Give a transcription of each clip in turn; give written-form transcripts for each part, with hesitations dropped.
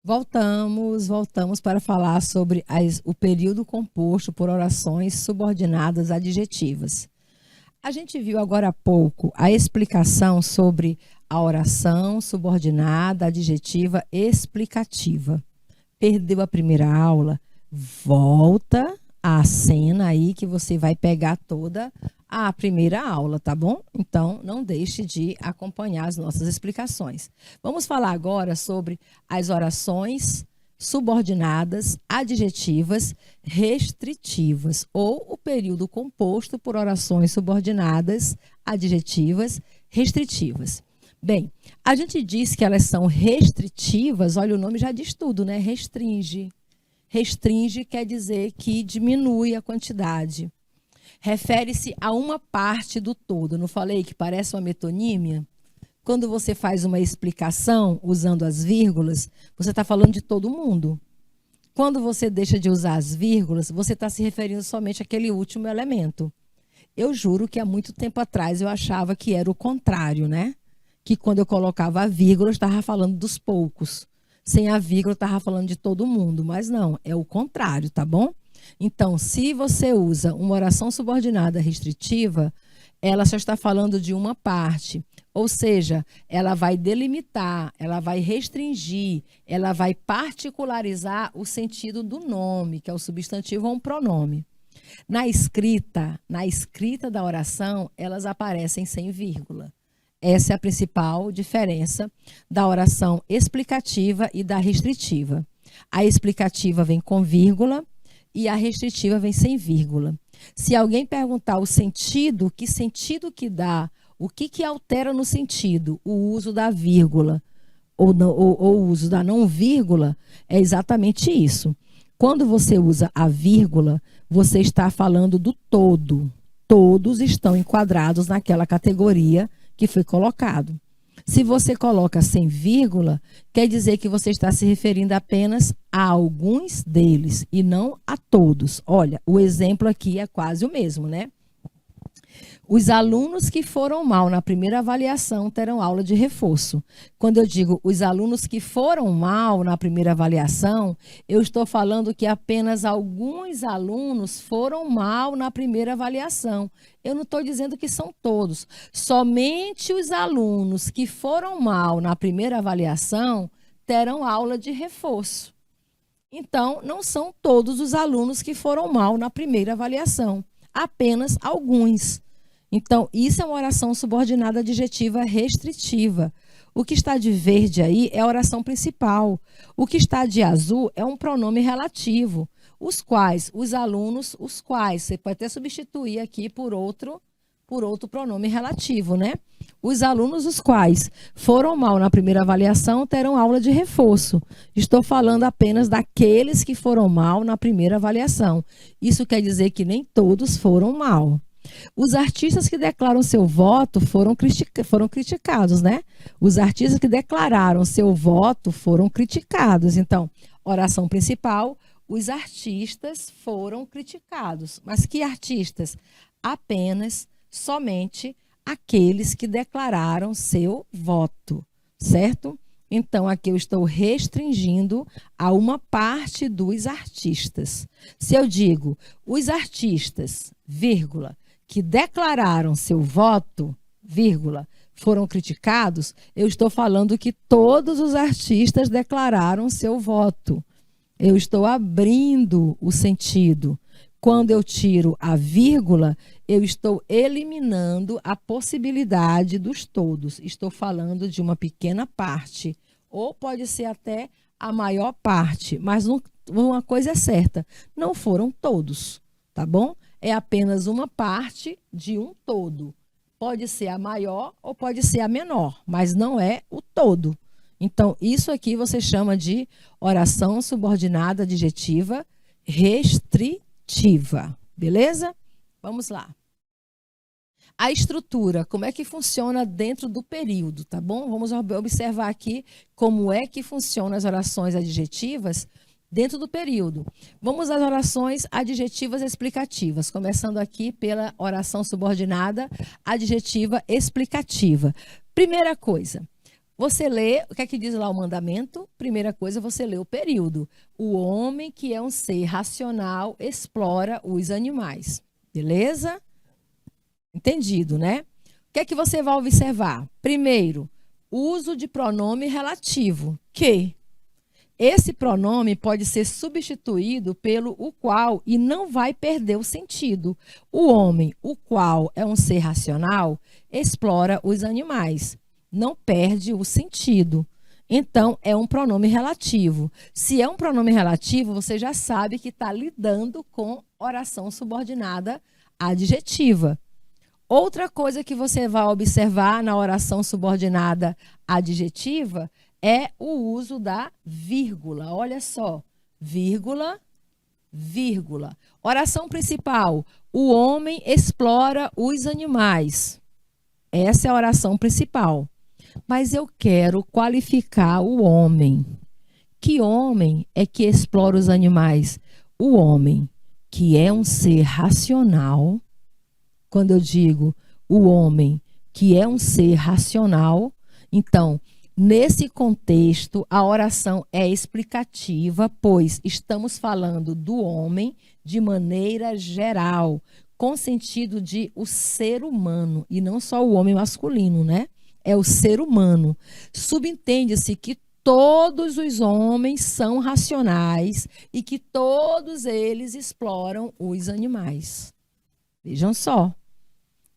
Voltamos para falar sobre o período composto por orações subordinadas adjetivas. A gente viu agora há pouco a explicação sobre a oração subordinada adjetiva explicativa. Perdeu a primeira aula? Volta à cena aí que você vai pegar toda a primeira aula, tá bom? Então, não deixe de acompanhar as nossas explicações. Vamos falar agora sobre as orações subordinadas adjetivas restritivas, ou o período composto por orações subordinadas adjetivas restritivas. Bem, a gente diz que elas são restritivas, olha, o nome já diz tudo, né? Restringe. Restringe quer dizer que diminui a quantidade. Refere-se a uma parte do todo. Não falei que parece uma metonímia? Quando você faz uma explicação usando as vírgulas, você está falando de todo mundo. Quando você deixa de usar as vírgulas, você está se referindo somente àquele último elemento. Eu juro que há muito tempo atrás eu achava que era o contrário, né? Que quando eu colocava a vírgula, eu estava falando dos poucos. Sem a vírgula, eu estava falando de todo mundo. Mas não, é o contrário, tá bom? Então, se você usa uma oração subordinada restritiva, ela só está falando de uma parte. Ou seja, ela vai delimitar, ela vai restringir, ela vai particularizar o sentido do nome, que é o substantivo ou um pronome. Na escrita da oração, elas aparecem sem vírgula. Essa é a principal diferença da oração explicativa e da restritiva. A explicativa vem com vírgula e a restritiva vem sem vírgula. Se alguém perguntar o sentido, que sentido que dá, o que altera no sentido, o uso da vírgula ou o uso da não vírgula, é exatamente isso. Quando você usa a vírgula, você está falando do todo. Todos estão enquadrados naquela categoria que foi colocado. Se você coloca sem vírgula, quer dizer que você está se referindo apenas a alguns deles e não a todos. Olha, o exemplo aqui é quase o mesmo, né? Os alunos que foram mal na primeira avaliação terão aula de reforço. Quando eu digo os alunos que foram mal na primeira avaliação, eu estou falando que apenas alguns alunos foram mal na primeira avaliação. Eu não estou dizendo que são todos. Somente os alunos que foram mal na primeira avaliação terão aula de reforço. Então, não são todos os alunos que foram mal na primeira avaliação, apenas alguns. Então, isso é uma oração subordinada adjetiva restritiva. O que está de verde aí é a oração principal. O que está de azul é um pronome relativo. Os quais, os alunos, os quais. Você pode até substituir aqui por outro pronome relativo, né? Os alunos, os quais foram mal na primeira avaliação, terão aula de reforço. Estou falando apenas daqueles que foram mal na primeira avaliação. Isso quer dizer que nem todos foram mal. Os artistas que declaram seu voto foram criticados, né? Os artistas que declararam seu voto foram criticados. Então, oração principal, os artistas foram criticados. Mas que artistas? Apenas, somente aqueles que declararam seu voto, certo? Então, aqui eu estou restringindo a uma parte dos artistas. Se eu digo os artistas, vírgula, que declararam seu voto, vírgula, foram criticados, eu estou falando que todos os artistas declararam seu voto. Eu estou abrindo o sentido. Quando eu tiro a vírgula, eu estou eliminando a possibilidade dos todos. Estou falando de uma pequena parte, ou pode ser até a maior parte, mas uma coisa é certa, não foram todos, tá bom? É apenas uma parte de um todo. Pode ser a maior ou pode ser a menor, mas não é o todo. Então, isso aqui você chama de oração subordinada adjetiva restritiva. Beleza? Vamos lá. A estrutura, como é que funciona dentro do período, tá bom? Vamos observar aqui como é que funcionam as orações adjetivas dentro do período. Vamos às orações adjetivas explicativas, começando aqui pela oração subordinada adjetiva explicativa. Primeira coisa, Você lê, o que é que diz lá o mandamento? Primeira coisa, você lê o período. O homem, que é um ser racional, explora os animais. Beleza? Entendido, né? O que é que você vai observar? Primeiro, uso de pronome relativo, que esse pronome pode ser substituído pelo o qual e não vai perder o sentido. O homem, o qual é um ser racional, explora os animais. Não perde o sentido. Então, é um pronome relativo. Se é um pronome relativo, você já sabe que está lidando com oração subordinada adjetiva. Outra coisa que você vai observar na oração subordinada adjetiva é o uso da vírgula. Olha só, vírgula, vírgula. Oração principal, o homem explora os animais. Essa é a oração principal. Mas eu quero qualificar o homem. Que homem é que explora os animais? O homem que é um ser racional. Quando eu digo o homem que é um ser racional, então, nesse contexto, a oração é explicativa, pois estamos falando do homem de maneira geral, com sentido de o ser humano, e não só o homem masculino, né? É o ser humano. Subentende-se que todos os homens são racionais e que todos eles exploram os animais. Vejam só.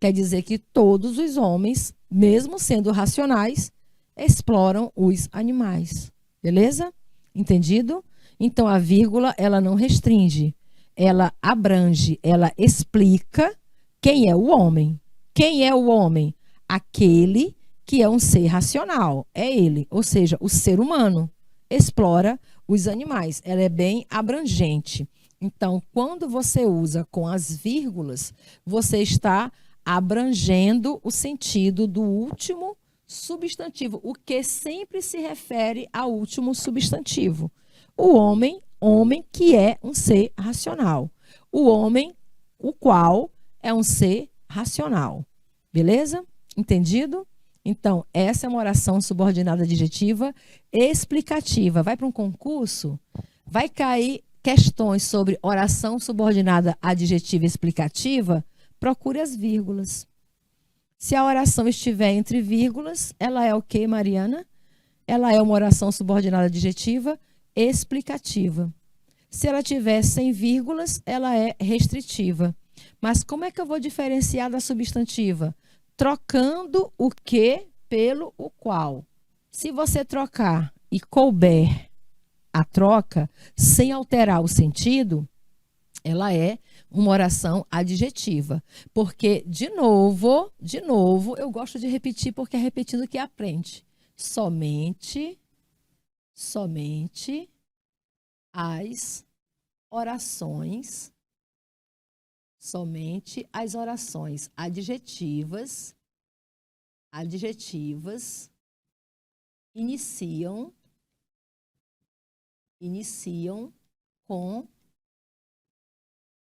Quer dizer que todos os homens, mesmo sendo racionais, exploram os animais. Beleza? Entendido? Então, a vírgula, ela não restringe. Ela abrange, ela explica quem é o homem. Quem é o homem? Aquele que é um ser racional. É ele, ou seja, o ser humano explora os animais. Ela é bem abrangente. Então, quando você usa com as vírgulas, você está abrangendo o sentido do último substantivo, o que sempre se refere ao último substantivo. O homem, homem que é um ser racional. O homem, o qual é um ser racional. Beleza? Entendido? Então, essa é uma oração subordinada adjetiva explicativa. Vai para um concurso, vai cair questões sobre oração subordinada adjetiva explicativa, procure as vírgulas. Se a oração estiver entre vírgulas, ela é o quê, Mariana? Ela é uma oração subordinada adjetiva explicativa. Se ela tiver sem vírgulas, ela é restritiva. Mas como é que eu vou diferenciar da substantiva? Trocando o que pelo o qual. Se você trocar e couber a troca, sem alterar o sentido, ela é uma oração adjetiva. Porque, de novo, eu gosto de repetir porque é repetindo que aprende. Somente as orações adjetivas iniciam com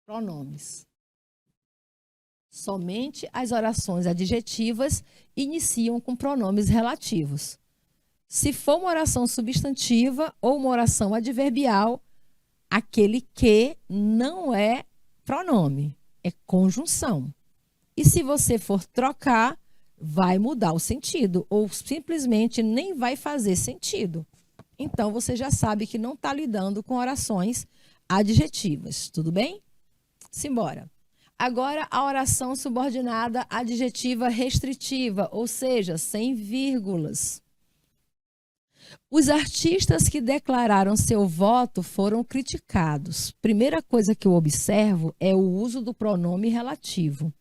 pronomes. Somente as orações adjetivas iniciam com pronomes relativos. Se for uma oração substantiva ou uma oração adverbial, aquele que não é pronome, é conjunção. E se você for trocar, vai mudar o sentido, ou simplesmente nem vai fazer sentido. Então, você já sabe que não está lidando com orações adjetivas, tudo bem? Simbora. Agora, a oração subordinada adjetiva restritiva, ou seja, sem vírgulas. Os artistas que declararam seu voto foram criticados. Primeira coisa que eu observo é o uso do pronome relativo.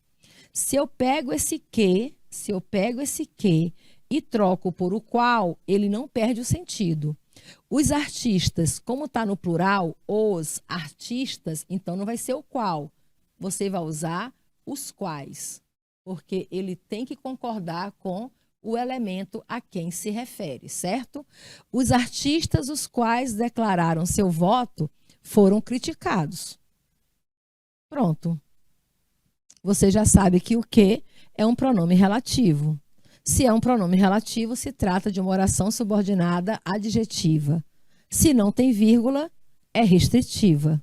Se eu pego esse que e troco por o qual, ele não perde o sentido. Os artistas, como está no plural, os artistas, então não vai ser o qual. Você vai usar os quais, porque ele tem que concordar com o elemento a quem se refere, certo? Os artistas os quais declararam seu voto foram criticados. Pronto. Você já sabe que o que é um pronome relativo. Se é um pronome relativo, se trata de uma oração subordinada adjetiva. Se não tem vírgula, é restritiva.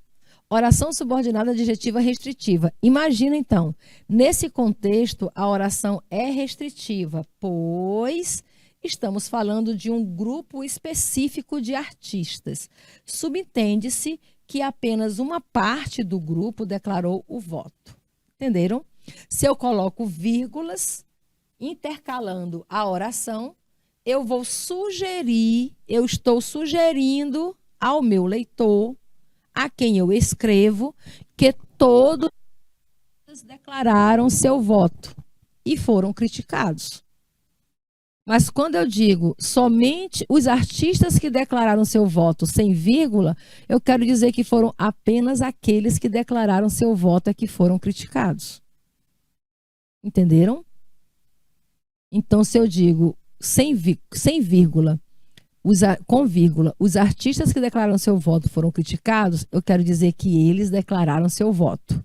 Oração subordinada adjetiva restritiva. Imagina, então, nesse contexto, a oração é restritiva, pois estamos falando de um grupo específico de artistas. Subentende-se que apenas uma parte do grupo declarou o voto. Entenderam? Se eu coloco vírgulas intercalando a oração, eu estou sugerindo ao meu leitor, a quem eu escrevo, que todos declararam seu voto e foram criticados. Mas quando eu digo somente os artistas que declararam seu voto sem vírgula, eu quero dizer que foram apenas aqueles que declararam seu voto que foram criticados. Entenderam? Então, se eu digo sem vírgula, com vírgula, os artistas que declararam seu voto foram criticados, eu quero dizer que eles declararam seu voto.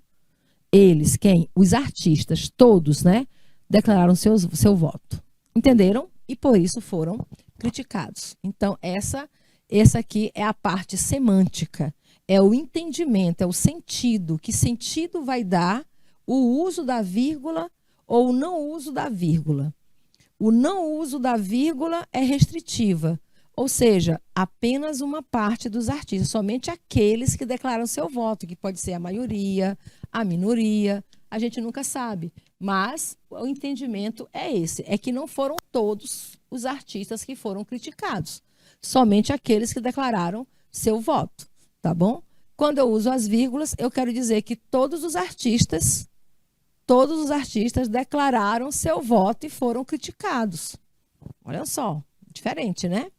Eles, quem? Os artistas, todos, né? Declararam seu voto. Entenderam? E por isso foram criticados. Então, essa aqui é a parte semântica, é o entendimento, é o sentido. Que sentido vai dar o uso da vírgula ou o não uso da vírgula? O não uso da vírgula é restritiva, ou seja, apenas uma parte dos artistas, somente aqueles que declaram seu voto, que pode ser a maioria, a minoria, a gente nunca sabe. Mas o entendimento é esse, é que não foram todos os artistas que foram criticados, somente aqueles que declararam seu voto, tá bom? Quando eu uso as vírgulas, eu quero dizer que todos os artistas declararam seu voto e foram criticados. Olha só, diferente, né?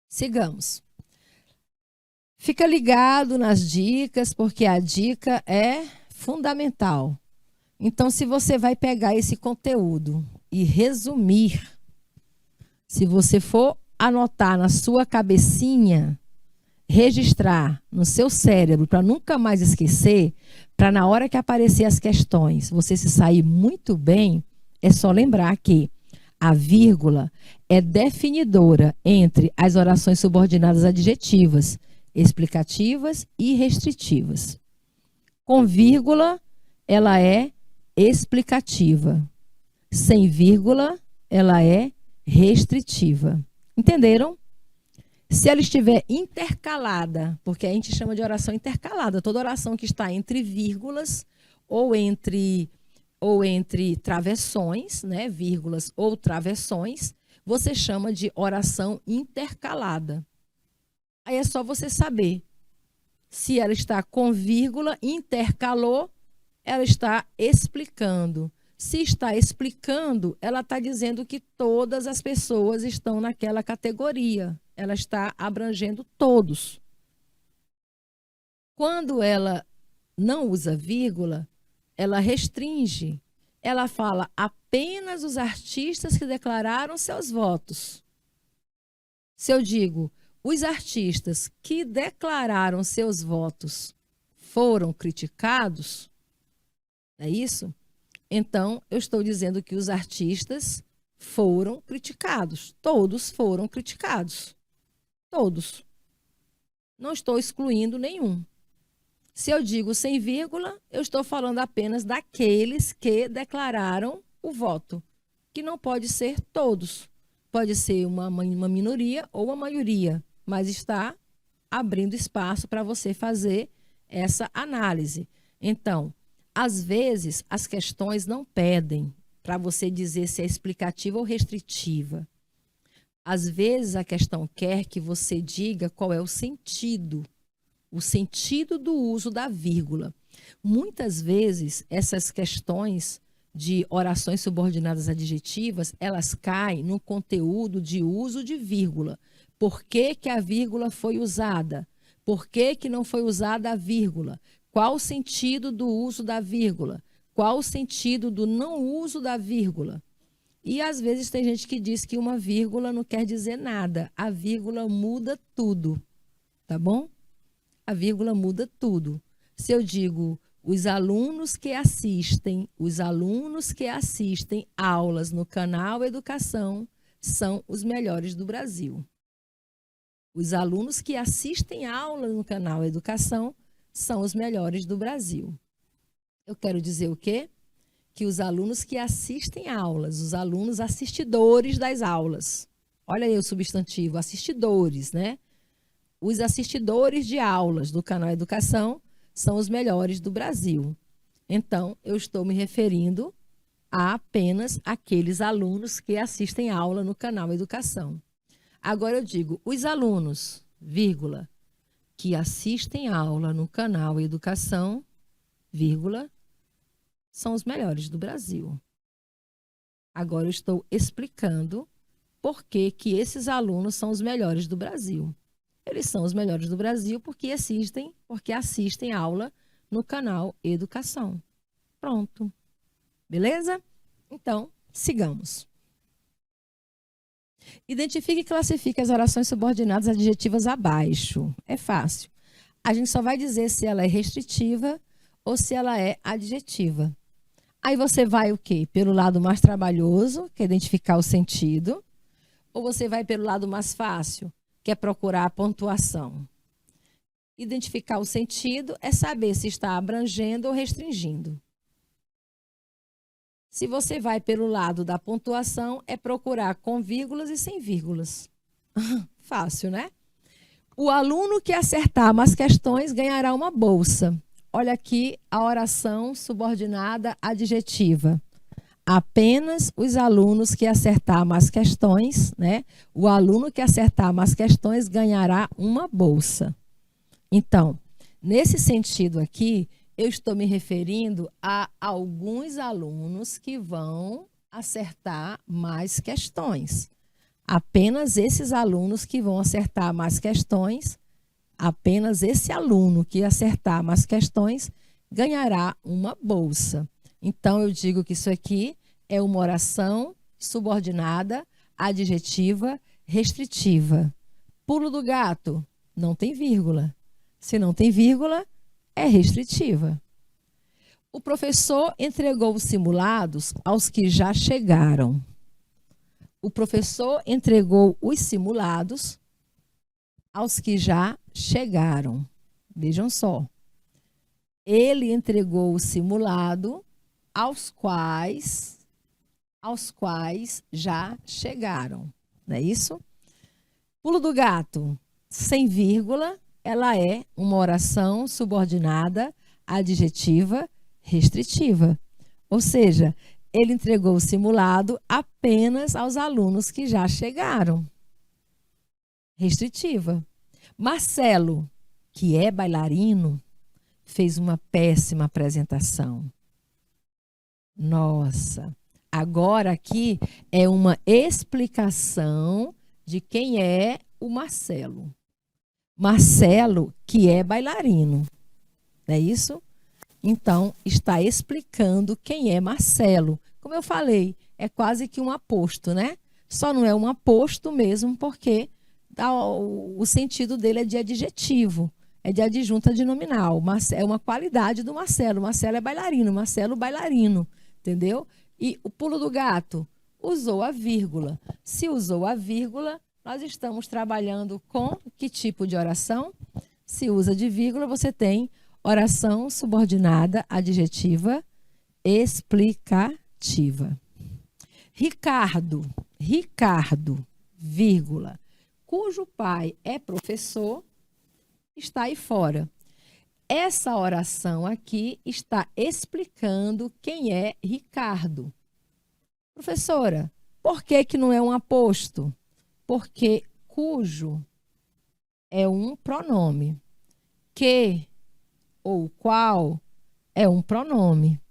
Sigamos. Fica ligado nas dicas, porque a dica é fundamental. Então, se você vai pegar esse conteúdo e resumir, se você for anotar na sua cabecinha, registrar no seu cérebro para nunca mais esquecer, para na hora que aparecer as questões você se sair muito bem, é só lembrar que a vírgula é definidora entre as orações subordinadas adjetivas, explicativas e restritivas. Com vírgula, ela é explicativa. Sem vírgula, ela é restritiva. Entenderam? Se ela estiver intercalada, porque a gente chama de oração intercalada, toda oração que está entre vírgulas ou entre travessões, né, vírgulas ou travessões, você chama de oração intercalada. Aí é só você saber se ela está com vírgula, intercalou, ela está explicando. Se está explicando, ela está dizendo que todas as pessoas estão naquela categoria. Ela está abrangendo todos. Quando ela não usa vírgula, ela restringe. Ela fala apenas os artistas que declararam seus votos. Se eu digo, os artistas que declararam seus votos foram criticados, é isso? Então, eu estou dizendo que os artistas foram criticados. Todos foram criticados. Todos. Não estou excluindo nenhum. Se eu digo sem vírgula, eu estou falando apenas daqueles que declararam o voto, que não pode ser todos. Pode ser uma minoria ou uma maioria, mas está abrindo espaço para você fazer essa análise. Então, às vezes, as questões não pedem para você dizer se é explicativa ou restritiva. Às vezes, a questão quer que você diga qual é o sentido do uso da vírgula. Muitas vezes, essas questões de orações subordinadas adjetivas, elas caem no conteúdo de uso de vírgula. Por que que a vírgula foi usada? Por que que não foi usada a vírgula? Qual o sentido do uso da vírgula? Qual o sentido do não uso da vírgula? E às vezes tem gente que diz que uma vírgula não quer dizer nada. A vírgula muda tudo, tá bom? A vírgula muda tudo. Se eu digo os alunos que assistem aulas no canal Educação são os melhores do Brasil. Os alunos que assistem aulas no canal Educação são os melhores do Brasil. Eu quero dizer o quê? Que os alunos que assistem aulas, os alunos assistidores das aulas. Olha aí o substantivo, assistidores, né? Os assistidores de aulas do canal Educação são os melhores do Brasil. Então, eu estou me referindo a apenas aqueles alunos que assistem aula no canal Educação. Agora eu digo, os alunos, vírgula, que assistem aula no canal Educação, vírgula, são os melhores do Brasil. Agora eu estou explicando por que esses alunos são os melhores do Brasil. Eles são os melhores do Brasil porque assistem aula no canal Educação. Pronto. Beleza? Então, sigamos. Identifique e classifique as orações subordinadas adjetivas abaixo. É fácil. A gente só vai dizer se ela é restritiva ou se ela é adjetiva. Aí você vai o quê? Pelo lado mais trabalhoso, que é identificar o sentido, ou você vai pelo lado mais fácil, que é procurar a pontuação. Identificar o sentido é saber se está abrangendo ou restringindo. Se você vai pelo lado da pontuação, é procurar com vírgulas e sem vírgulas. Fácil, né? O aluno que acertar mais questões ganhará uma bolsa. Olha aqui a oração subordinada adjetiva. Apenas os alunos que acertar mais questões, né? O aluno que acertar mais questões ganhará uma bolsa. Então, nesse sentido aqui, eu estou me referindo a alguns alunos que vão acertar mais questões. Apenas esses alunos que vão acertar mais questões, apenas esse aluno que acertar mais questões ganhará uma bolsa. Então, eu digo que isso aqui é uma oração subordinada, adjetiva, restritiva. Pulo do gato, não tem vírgula. Se não tem vírgula, é restritiva. O professor entregou os simulados aos que já chegaram. O professor entregou os simulados aos que já chegaram. Vejam só. Ele entregou o simulado aos quais já chegaram. Não é isso? Pulo do gato, sem vírgula, ela é uma oração subordinada, adjetiva, restritiva. Ou seja, ele entregou o simulado apenas aos alunos que já chegaram. Restritiva. Marcelo, que é bailarino, fez uma péssima apresentação. Nossa, agora aqui é uma explicação de quem é o Marcelo. Marcelo, que é bailarino, não é isso? Então, está explicando quem é Marcelo. Como eu falei, é quase que um aposto, né? Só não é um aposto mesmo porque o sentido dele é de adjetivo, é de adjunta de nominal. É uma qualidade do Marcelo. Marcelo é bailarino, Marcelo bailarino, entendeu? E o pulo do gato usou a vírgula. Se usou a vírgula, nós estamos trabalhando com que tipo de oração? Se usa de vírgula, você tem oração subordinada, adjetiva, explicativa. Ricardo, vírgula, cujo pai é professor, está aí fora. Essa oração aqui está explicando quem é Ricardo. Professora, por que não é um aposto? Porque cujo é um pronome. Que ou qual é um pronome.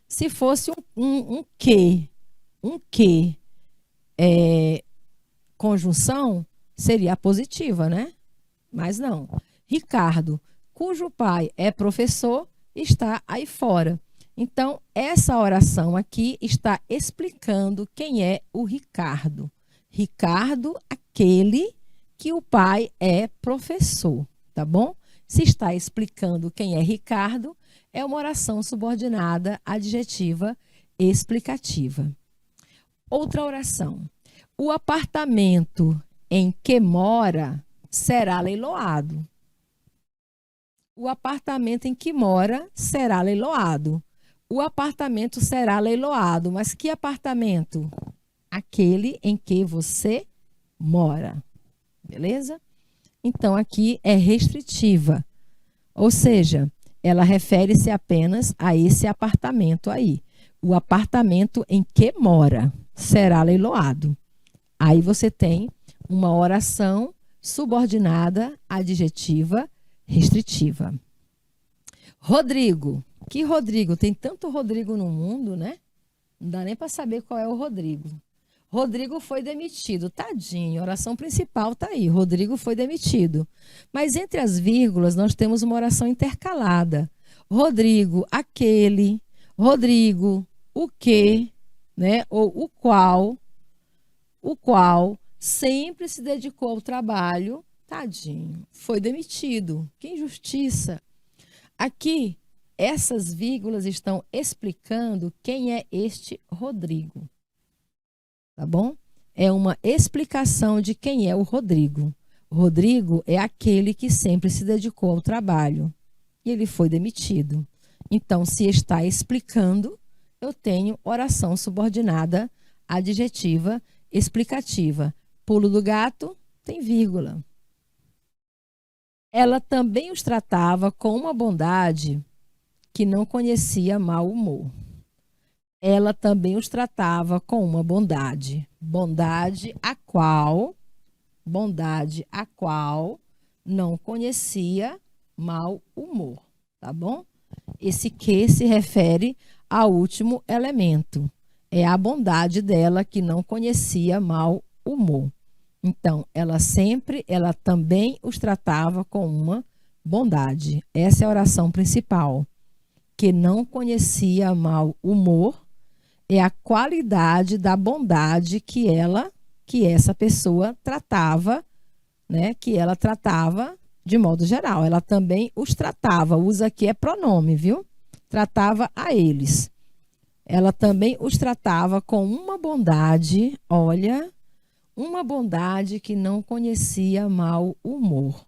Se fosse um que conjunção, seria positiva, né? Mas não. Ricardo, cujo pai é professor, está aí fora. Então, essa oração aqui está explicando quem é o Ricardo. Ricardo, aquele que o pai é professor, tá bom? Se está explicando quem é Ricardo, É uma oração subordinada adjetiva explicativa. Outra oração. O apartamento em que mora será leiloado. O apartamento em que mora será leiloado. O apartamento será leiloado. Mas que apartamento? Aquele em que você mora. Beleza? Então, aqui é restritiva. Ou seja, ela refere-se apenas a esse apartamento aí. O apartamento em que mora será leiloado. Aí você tem uma oração subordinada adjetiva restritiva. Rodrigo. Que Rodrigo? Tem tanto Rodrigo no mundo, né? Não dá nem para saber qual é o Rodrigo. Rodrigo foi demitido. Tadinho, a oração principal está aí. Rodrigo foi demitido. Mas entre as vírgulas nós temos uma oração intercalada. Rodrigo, aquele. Rodrigo, o que, né? Ou o qual sempre se dedicou ao trabalho. Tadinho, foi demitido. Que injustiça. Aqui, essas vírgulas estão explicando quem é este Rodrigo. Tá bom? É uma explicação de quem é o Rodrigo. Rodrigo é aquele que sempre se dedicou ao trabalho. E ele foi demitido. Então, se está explicando, eu tenho oração subordinada adjetiva explicativa. Pulo do gato, tem vírgula. Ela também os tratava com uma bondade que não conhecia mau humor. Ela também os tratava com uma bondade. Bondade a qual não conhecia mau humor. Tá bom? Esse que se refere ao último elemento. É a bondade dela que não conhecia mau humor. Então, ela também os tratava com uma bondade. Essa é a oração principal. Que não conhecia mau humor é a qualidade da bondade que essa pessoa tratava, né? Que ela tratava de modo geral. Ela também os tratava. Usa aqui é pronome, viu? Tratava a eles. Ela também os tratava com uma bondade, olha, uma bondade que não conhecia mau humor.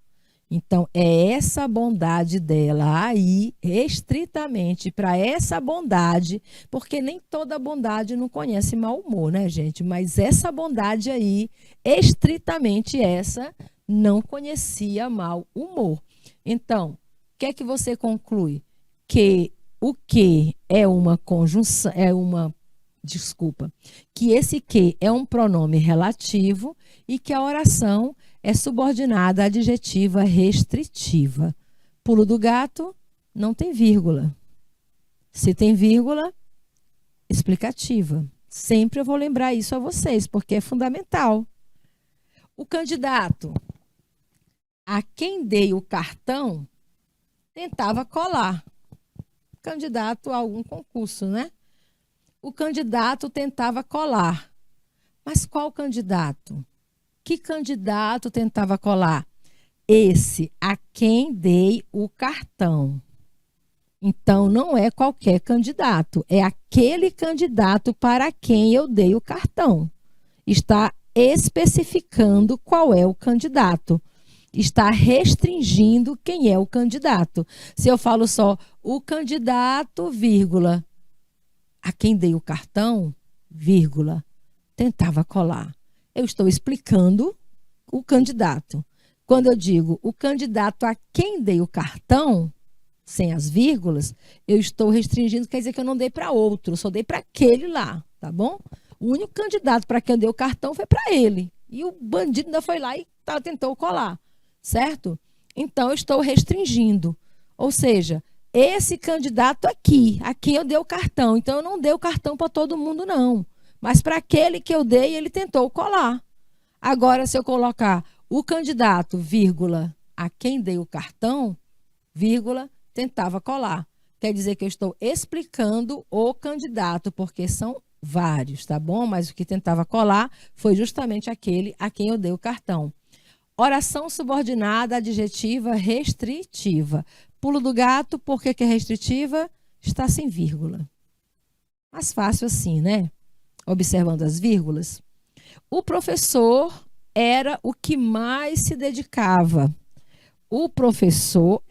Então, é essa bondade dela aí, estritamente para essa bondade, porque nem toda bondade não conhece mau humor, né, gente? Mas essa bondade aí, estritamente essa, não conhecia mau humor. Então, o que é que você conclui? Que o que é uma conjunção, que esse que é um pronome relativo e que a oração é subordinada adjetiva restritiva. Pulo do gato, não tem vírgula. Se tem vírgula, explicativa. Sempre eu vou lembrar isso a vocês, porque é fundamental. O candidato a quem dei o cartão tentava colar. Candidato a algum concurso, né? O candidato tentava colar. Mas qual candidato? Que candidato tentava colar? Esse a quem dei o cartão. Então, não é qualquer candidato, é aquele candidato para quem eu dei o cartão. Está especificando qual é o candidato. Está restringindo quem é o candidato. Se eu falo só o candidato, vírgula, a quem dei o cartão, vírgula, tentava colar. Eu estou explicando o candidato. Quando eu digo o candidato a quem dei o cartão, sem as vírgulas, eu estou restringindo, quer dizer que eu não dei para outro, só dei para aquele lá, tá bom? O único candidato para quem eu dei o cartão foi para ele. E o bandido ainda foi lá e tentou colar, certo? Então, eu estou restringindo. Ou seja, esse candidato aqui, a quem eu dei o cartão. Então, eu não dei o cartão para todo mundo, não. Mas para aquele que eu dei, ele tentou colar. Agora, se eu colocar o candidato, vírgula, a quem dei o cartão, vírgula, tentava colar. Quer dizer que eu estou explicando o candidato, porque são vários, tá bom? Mas o que tentava colar foi justamente aquele a quem eu dei o cartão. Oração subordinada adjetiva restritiva. Pulo do gato, por que que é restritiva? Está sem vírgula. Mais fácil assim, né? Observando as vírgulas. O professor era o que mais se dedicava. O professor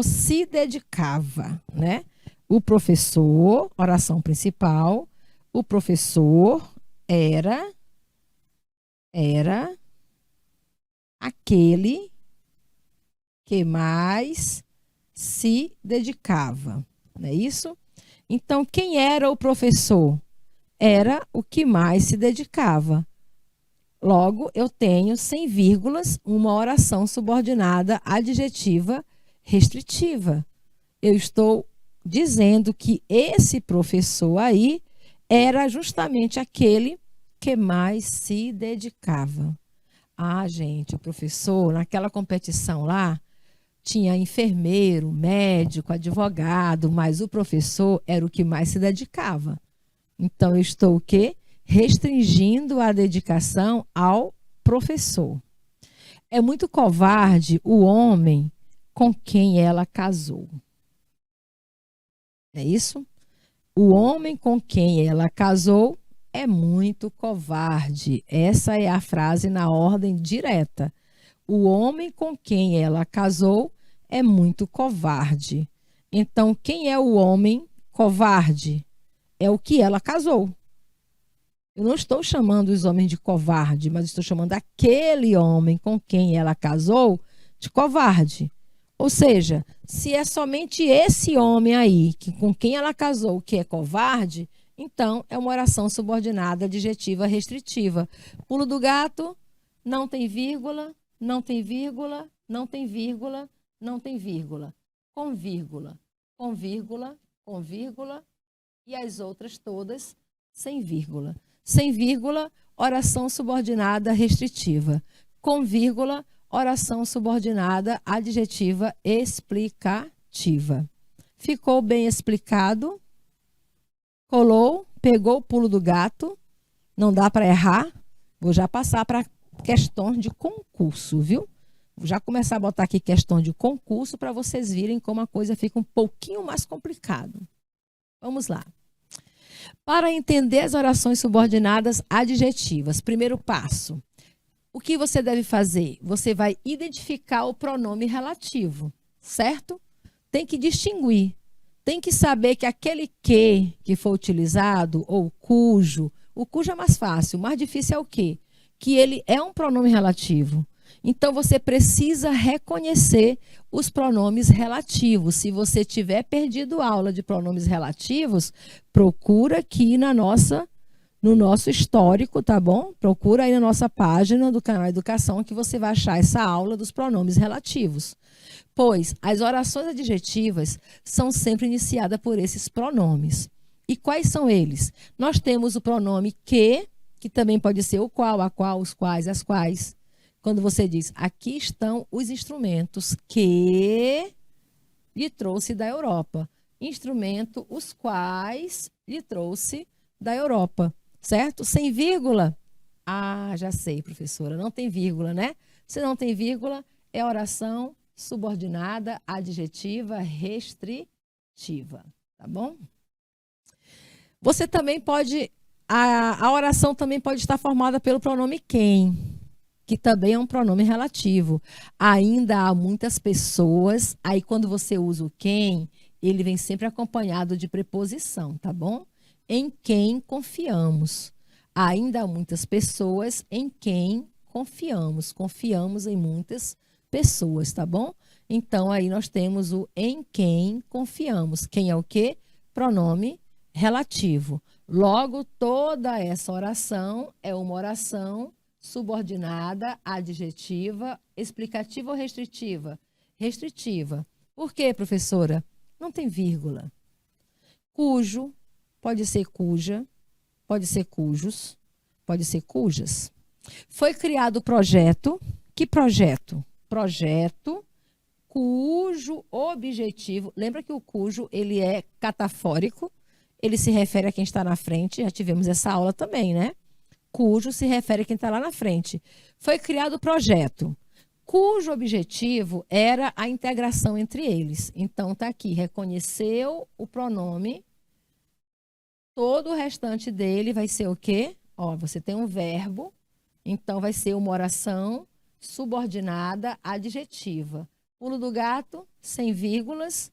se dedicava, né? O professor, oração principal, o professor era aquele que mais se dedicava, não é isso? Então, quem era o professor? Era o que mais se dedicava. Logo, eu tenho, sem vírgulas, uma oração subordinada adjetiva restritiva. Eu estou dizendo que esse professor aí era justamente aquele que mais se dedicava. Ah, gente, o professor, naquela competição lá, tinha enfermeiro, médico, advogado, mas o professor era o que mais se dedicava. Então, eu estou o quê? Restringindo a dedicação ao professor. É muito covarde o homem com quem ela casou. É isso? O homem com quem ela casou é muito covarde. Essa é a frase na ordem direta. O homem com quem ela casou é muito covarde. Então, quem é o homem covarde? É o que ela casou. Eu não estou chamando os homens de covarde, mas estou chamando aquele homem com quem ela casou de covarde. Ou seja, se é somente esse homem aí, com quem ela casou, que é covarde, então é uma oração subordinada adjetiva restritiva. Pulo do gato, não tem vírgula, não tem vírgula, não tem vírgula, não tem vírgula. Com vírgula, com vírgula, com vírgula e as outras todas sem vírgula. Sem vírgula, oração subordinada restritiva. Com vírgula, oração subordinada adjetiva explicativa. Ficou bem explicado? Colou? Pegou o pulo do gato? Não dá para errar? Vou já passar para questões de concurso, viu? Vou já começar a botar aqui questões de concurso para vocês virem como a coisa fica um pouquinho mais complicada. Vamos lá. Para entender as orações subordinadas adjetivas, primeiro passo. O que você deve fazer? Você vai identificar o pronome relativo, certo? Tem que distinguir. Tem que saber que aquele que for utilizado, ou cujo, o cujo é mais fácil, o mais difícil é o que? Que ele é um pronome relativo. Então, você precisa reconhecer os pronomes relativos. Se você tiver perdido aula de pronomes relativos, procura aqui no nosso histórico, tá bom? Procura aí na nossa página do canal Educação que você vai achar essa aula dos pronomes relativos. Pois as orações adjetivas são sempre iniciadas por esses pronomes. E quais são eles? Nós temos o pronome que também pode ser o qual, a qual, os quais, as quais. Quando você diz, aqui estão os instrumentos que lhe trouxe da Europa. Instrumento, os quais lhe trouxe da Europa, certo? Sem vírgula? Ah, já sei, professora, não tem vírgula, né? Se não tem vírgula, é oração subordinada, adjetiva, restritiva, tá bom? Você também pode, a oração também pode estar formada pelo pronome quem, que também é um pronome relativo. Ainda há muitas pessoas, aí quando você usa o quem, ele vem sempre acompanhado de preposição, tá bom? Em quem confiamos. Ainda há muitas pessoas em quem confiamos. Confiamos em muitas pessoas, tá bom? Então, aí nós temos o em quem confiamos. Quem é o quê? Pronome relativo. Logo, toda essa oração é uma oração subordinada, adjetiva, explicativa ou restritiva? Restritiva. Por quê, professora? Não tem vírgula. Cujo, pode ser cuja, pode ser cujos, pode ser cujas. Foi criado o projeto. Que projeto? Projeto cujo objetivo... Lembra que o cujo ele é catafórico? Ele se refere a quem está na frente. Já tivemos essa aula também, né? Cujo se refere a quem está lá na frente. Foi criado o projeto cujo objetivo era a integração entre eles. Então, está aqui, reconheceu o pronome, todo o restante dele vai ser o quê? Ó, você tem um verbo, então vai ser uma oração subordinada adjetiva. Pulo do gato, sem vírgulas,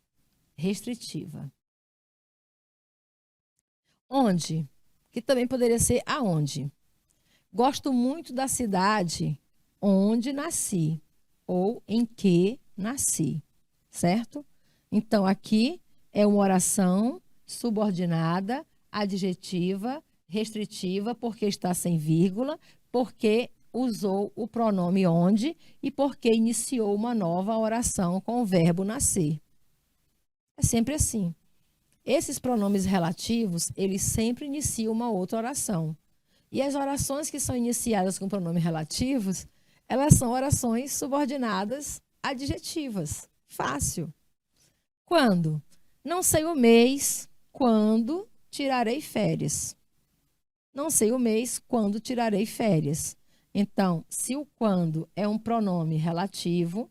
restritiva. Onde? Que também poderia ser aonde. Gosto muito da cidade onde nasci ou em que nasci, certo? Então, aqui é uma oração subordinada, adjetiva, restritiva, porque está sem vírgula, porque usou o pronome onde e porque iniciou uma nova oração com o verbo nascer. É sempre assim. Esses pronomes relativos, eles sempre iniciam uma outra oração. E as orações que são iniciadas com pronomes relativos, elas são orações subordinadas adjetivas. Fácil. Quando? Não sei o mês, quando tirarei férias. Não sei o mês, quando tirarei férias. Então, se o quando é um pronome relativo,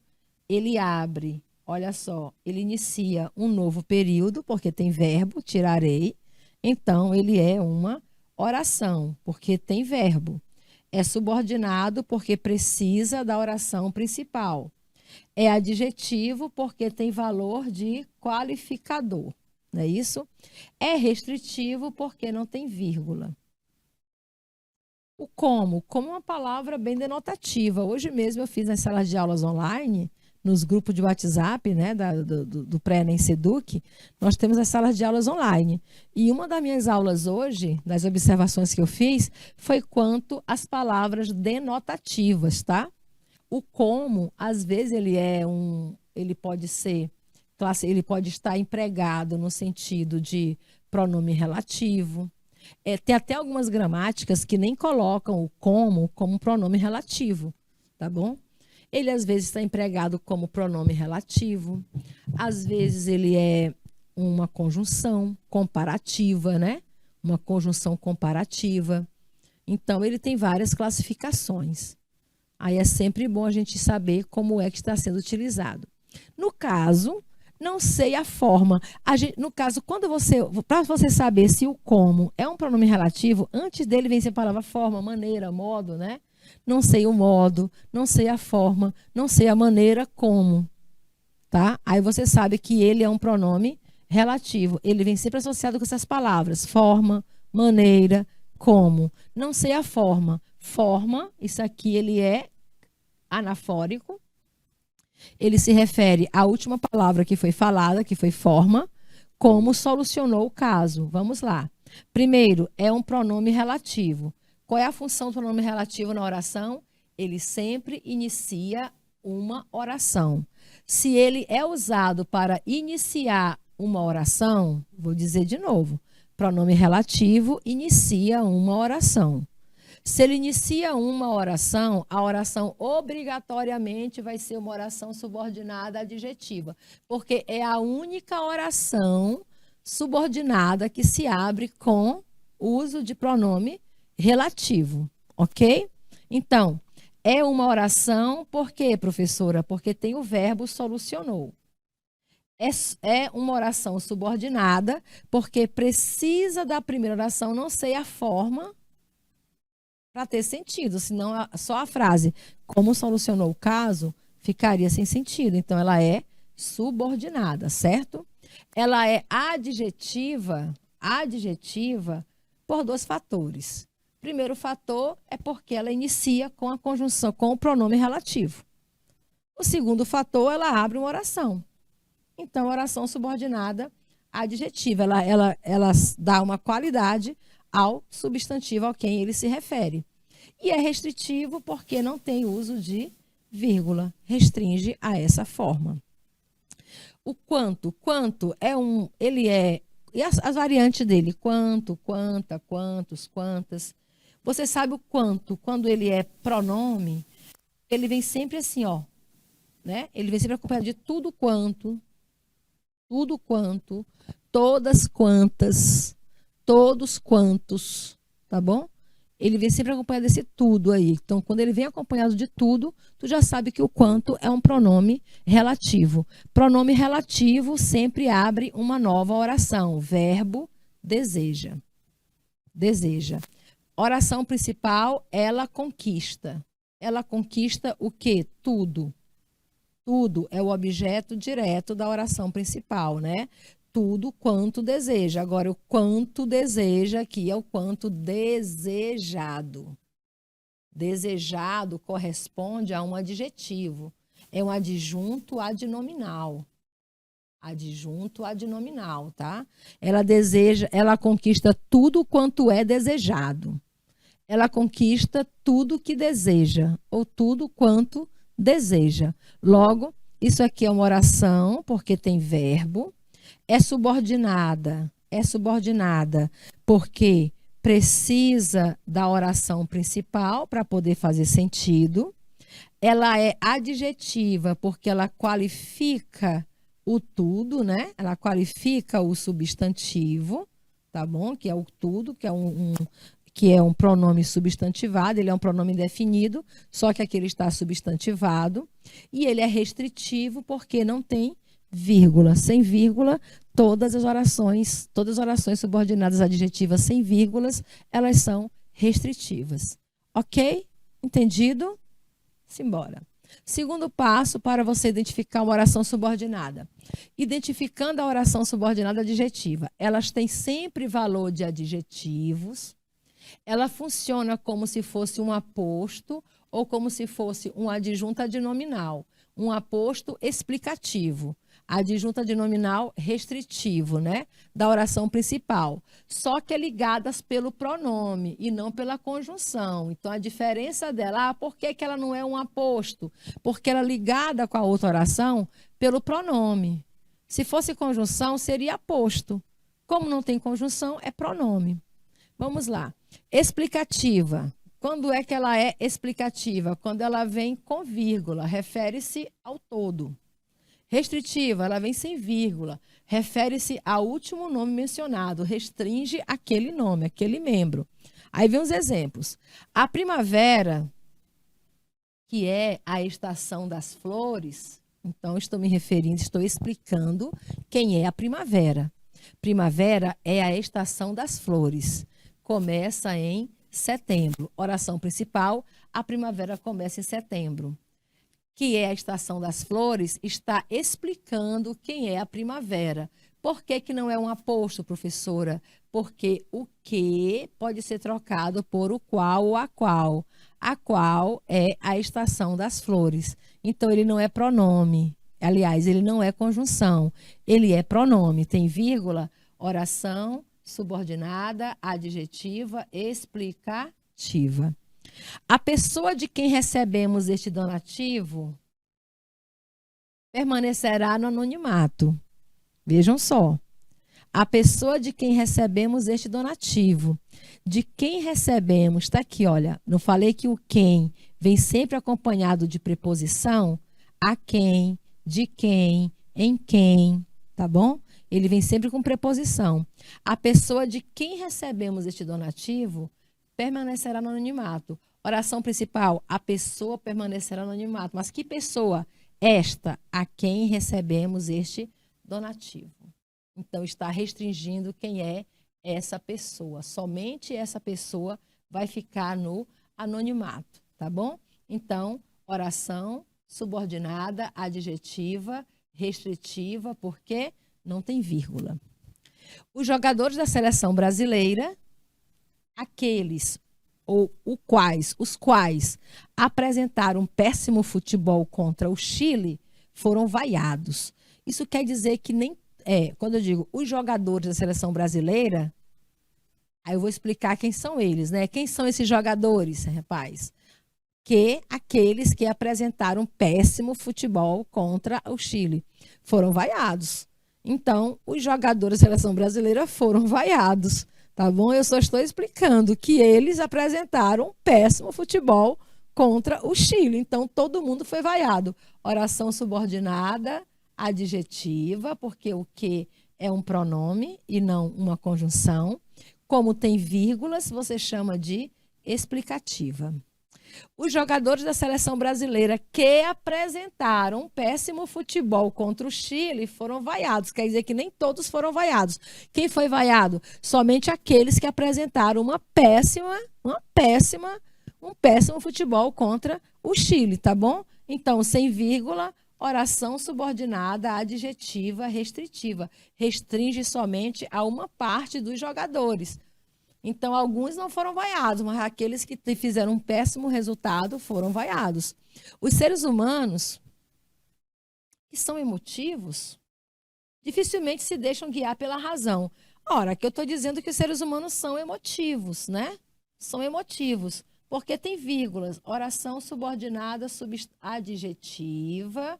ele abre, olha só, ele inicia um novo período, porque tem verbo, tirarei. Então, ele é uma oração, porque tem verbo. É subordinado, porque precisa da oração principal. É adjetivo, porque tem valor de qualificador, não é isso? É restritivo, porque não tem vírgula. O como é uma palavra bem denotativa. Hoje mesmo eu fiz nas salas de aulas online, nos grupos de WhatsApp, né, do Pré-ENEM Seduc, nós temos as salas de aulas online. E uma das minhas aulas hoje, das observações que eu fiz, foi quanto às palavras denotativas, tá? O como, às vezes, ele pode estar empregado no sentido de pronome relativo. Tem até algumas gramáticas que nem colocam o como pronome relativo, tá bom? Ele, às vezes, está empregado como pronome relativo. Às vezes, ele é uma conjunção comparativa, né? Uma conjunção comparativa. Então, ele tem várias classificações. Aí é sempre bom a gente saber como é que está sendo utilizado. No caso, não sei a forma. No caso, para você saber se o como é um pronome relativo, antes dele vem a palavra forma, maneira, modo, né? Não sei o modo, não sei a forma, não sei a maneira como, tá? Aí você sabe que ele é um pronome relativo. Ele vem sempre associado com essas palavras, forma, maneira, como. Não sei a forma. Forma, isso aqui ele é anafórico. Ele se refere à última palavra que foi falada, que foi forma, como solucionou o caso. Vamos lá. Primeiro, é um pronome relativo. Qual é a função do pronome relativo na oração? Ele sempre inicia uma oração. Se ele é usado para iniciar uma oração, vou dizer de novo, pronome relativo inicia uma oração. Se ele inicia uma oração, a oração obrigatoriamente vai ser uma oração subordinada adjetiva, porque é a única oração subordinada que se abre com uso de pronome relativo, ok? Então, é uma oração, por quê, professora? Porque tem o verbo solucionou. É uma oração subordinada, porque precisa da primeira oração, não sei a forma, para ter sentido, senão só a frase como solucionou o caso ficaria sem sentido. Então, ela é subordinada, certo? Ela é adjetiva por dois fatores. Primeiro fator é porque ela inicia com a conjunção, com o pronome relativo. O segundo fator, ela abre uma oração. Então, a oração subordinada adjetiva, ela dá uma qualidade ao substantivo a quem ele se refere. E é restritivo porque não tem uso de vírgula, restringe a essa forma. O quanto e as variantes dele, quanto, quanta, quantos, quantas. Você sabe o quanto, quando ele é pronome, ele vem sempre assim, ó, né? Ele vem sempre acompanhado de tudo quanto, todas quantas, todos quantos, tá bom? Ele vem sempre acompanhado desse tudo aí. Então, quando ele vem acompanhado de tudo, tu já sabe que o quanto é um pronome relativo. Pronome relativo sempre abre uma nova oração. Verbo deseja. Deseja. Oração principal, ela conquista. Ela conquista o quê? Tudo. Tudo é o objeto direto da oração principal, né? Tudo quanto deseja. Agora, o quanto deseja aqui é o quanto desejado. Desejado corresponde a um adjetivo. É um adjunto adnominal. Adjunto adnominal, tá? Ela deseja, ela conquista tudo quanto é desejado. Ela conquista tudo que deseja, ou tudo quanto deseja. Logo, isso aqui é uma oração, porque tem verbo. É subordinada porque precisa da oração principal para poder fazer sentido. Ela é adjetiva porque ela qualifica o tudo, né? Ela qualifica o substantivo, tá bom? Que é o tudo, que é um pronome substantivado, ele é um pronome definido, só que aqui ele está substantivado. E ele é restritivo porque não tem vírgula. Sem vírgula, todas as orações subordinadas adjetivas sem vírgulas, elas são restritivas. Ok? Entendido? Simbora. Segundo passo para você identificar uma oração subordinada. Identificando a oração subordinada adjetiva. Elas têm sempre valor de adjetivos. Ela funciona como se fosse um aposto ou como se fosse um adjunto adnominal. Um aposto explicativo. Adjunto adnominal restritivo, né? Da oração principal. Só que é ligadas pelo pronome e não pela conjunção. Então, a diferença dela, por que ela não é um aposto? Porque ela é ligada com a outra oração pelo pronome. Se fosse conjunção, seria aposto. Como não tem conjunção, é pronome. Vamos lá. Explicativa. Quando é que ela é explicativa? Quando ela vem com vírgula, refere-se ao todo. Restritiva, ela vem sem vírgula, refere-se ao último nome mencionado, restringe aquele nome, aquele membro. Aí vem os exemplos. A primavera, que é a estação das flores, então estou me referindo, estou explicando quem é a primavera. Primavera é a estação das flores. Começa em setembro. Oração principal, a primavera começa em setembro. Que é a estação das flores, está explicando quem é a primavera. Por que que não é um aposto, professora? Porque o que pode ser trocado por o qual ou a qual. A qual é a estação das flores. Então, ele não é pronome. Aliás, ele não é conjunção. Ele é pronome. Tem vírgula, oração, subordinada, adjetiva, explicativa. A pessoa de quem recebemos este donativo permanecerá no anonimato. Vejam só. A pessoa de quem recebemos este donativo. De quem recebemos, está aqui, olha. Não falei que o quem vem sempre acompanhado de preposição? A quem, de quem, em quem, tá bom? Ele vem sempre com preposição. A pessoa de quem recebemos este donativo permanecerá no anonimato. Oração principal, a pessoa permanecerá no anonimato. Mas que pessoa? Esta a quem recebemos este donativo. Então, está restringindo quem é essa pessoa. Somente essa pessoa vai ficar no anonimato, tá bom? Então, oração subordinada, adjetiva, restritiva, porque não tem vírgula. Os jogadores da seleção brasileira, aqueles os quais apresentaram péssimo futebol contra o Chile, foram vaiados. Isso quer dizer que quando eu digo os jogadores da seleção brasileira, aí eu vou explicar quem são eles, né? Quem são esses jogadores, rapaz? Aqueles que apresentaram péssimo futebol contra o Chile foram vaiados. Então, os jogadores da seleção brasileira foram vaiados. Tá bom? Eu só estou explicando que eles apresentaram um péssimo futebol contra o Chile. Então, todo mundo foi vaiado. Oração subordinada, adjetiva, porque o que é um pronome e não uma conjunção. Como tem vírgulas, você chama de explicativa. Os jogadores da seleção brasileira que apresentaram um péssimo futebol contra o Chile foram vaiados. Quer dizer que nem todos foram vaiados. Quem foi vaiado? Somente aqueles que apresentaram um péssimo futebol contra o Chile, tá bom? Então, sem vírgula, oração subordinada adjetiva restritiva. Restringe somente a uma parte dos jogadores. Então, alguns não foram vaiados, mas aqueles que fizeram um péssimo resultado foram vaiados. Os seres humanos, que são emotivos, dificilmente se deixam guiar pela razão. Ora, aqui eu estou dizendo que os seres humanos são emotivos, né? São emotivos, porque tem vírgulas. Oração subordinada adjetiva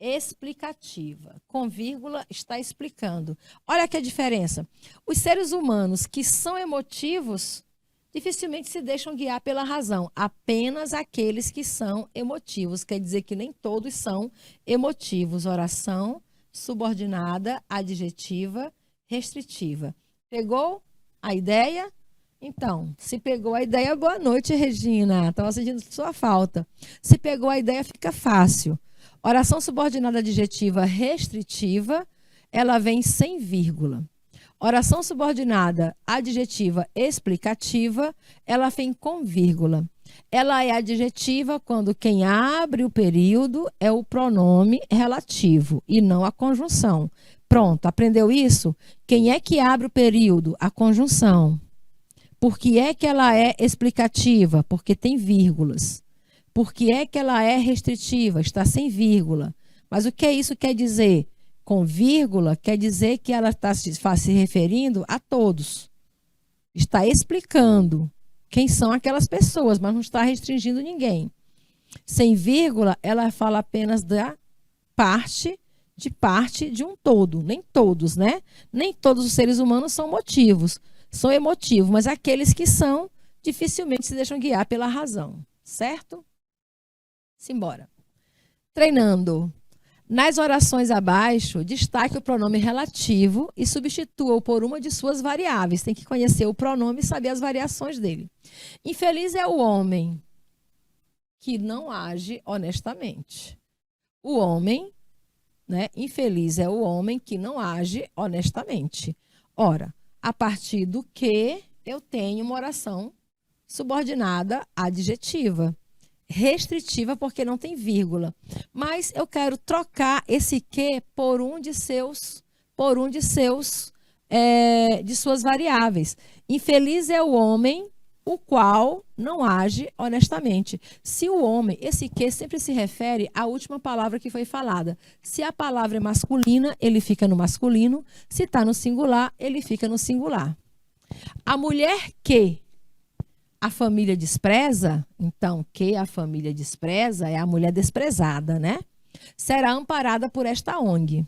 explicativa. Com vírgula está explicando. Olha aqui a diferença. Os seres humanos que são emotivos dificilmente se deixam guiar pela razão. Apenas aqueles que são emotivos. Quer dizer que nem todos são emotivos. Oração subordinada adjetiva restritiva. Pegou a ideia? Então, se pegou a ideia, boa noite, Regina. Estava sentindo sua falta. Se pegou a ideia, fica fácil. Oração subordinada adjetiva restritiva, ela vem sem vírgula. Oração subordinada adjetiva explicativa, ela vem com vírgula. Ela é adjetiva quando quem abre o período é o pronome relativo e não a conjunção. Pronto, aprendeu isso? Quem é que abre o período? A conjunção. Por que é que ela é explicativa? Porque tem vírgulas. Por que é que ela é restritiva? Está sem vírgula. Mas o que isso quer dizer? Com vírgula, quer dizer que ela está se referindo a todos. Está explicando quem são aquelas pessoas, mas não está restringindo ninguém. Sem vírgula, ela fala apenas da parte de um todo. Nem todos, né? Nem todos os seres humanos são emotivos, mas aqueles que são, dificilmente se deixam guiar pela razão. Certo? Simbora. Treinando. Nas orações abaixo, destaque o pronome relativo e substitua-o por uma de suas variáveis. Tem que conhecer o pronome e saber as variações dele. Infeliz é o homem que não age honestamente. O homem, né? Infeliz é o homem que não age honestamente. Ora, a partir do que eu tenho uma oração subordinada adjetiva. Restritiva porque não tem vírgula. Mas eu quero trocar esse que por um de suas variáveis. Infeliz é o homem o qual não age honestamente. Se o homem, esse que sempre se refere à última palavra que foi falada. Se a palavra é masculina, ele fica no masculino. Se está no singular, ele fica no singular. A mulher que a família despreza, então, que a família despreza é a mulher desprezada, né? Será amparada por esta ONG,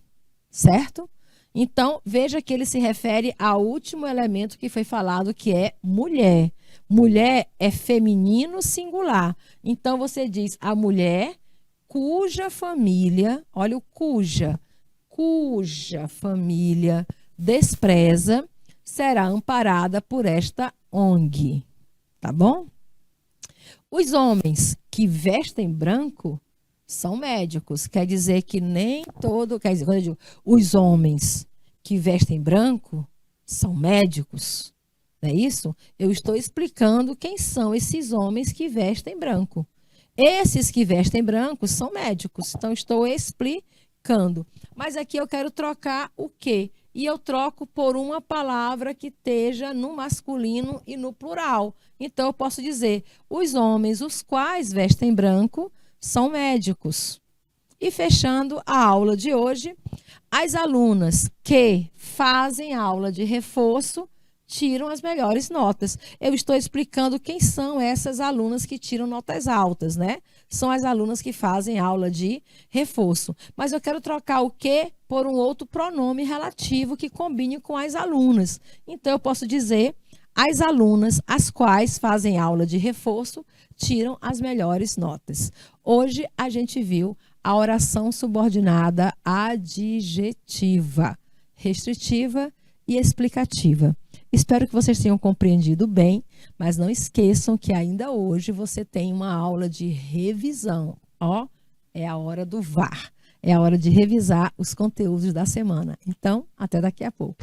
certo? Então, veja que ele se refere ao último elemento que foi falado, que é mulher. Mulher é feminino singular. Então, você diz a mulher cuja família, olha o cuja família despreza, será amparada por esta ONG. Tá bom? Os homens que vestem branco são médicos. Quer dizer que nem todo... Quer dizer, quando eu digo os homens que vestem branco são médicos. Não é isso? Eu estou explicando quem são esses homens que vestem branco. Esses que vestem branco são médicos. Então, estou explicando. Mas aqui eu quero trocar o quê? E eu troco por uma palavra que esteja no masculino e no plural. Então, eu posso dizer, os homens os quais vestem branco são médicos. E fechando a aula de hoje, as alunas que fazem aula de reforço tiram as melhores notas. Eu estou explicando quem são essas alunas que tiram notas altas, né? São as alunas que fazem aula de reforço. Mas eu quero trocar o que por um outro pronome relativo que combine com as alunas. Então, eu posso dizer as alunas as quais fazem aula de reforço tiram as melhores notas. Hoje, a gente viu a oração subordinada adjetiva, restritiva, e explicativa. Espero que vocês tenham compreendido bem, mas não esqueçam que ainda hoje você tem uma aula de revisão. Ó, é a hora do VAR. É a hora de revisar os conteúdos da semana. Então, até daqui a pouco.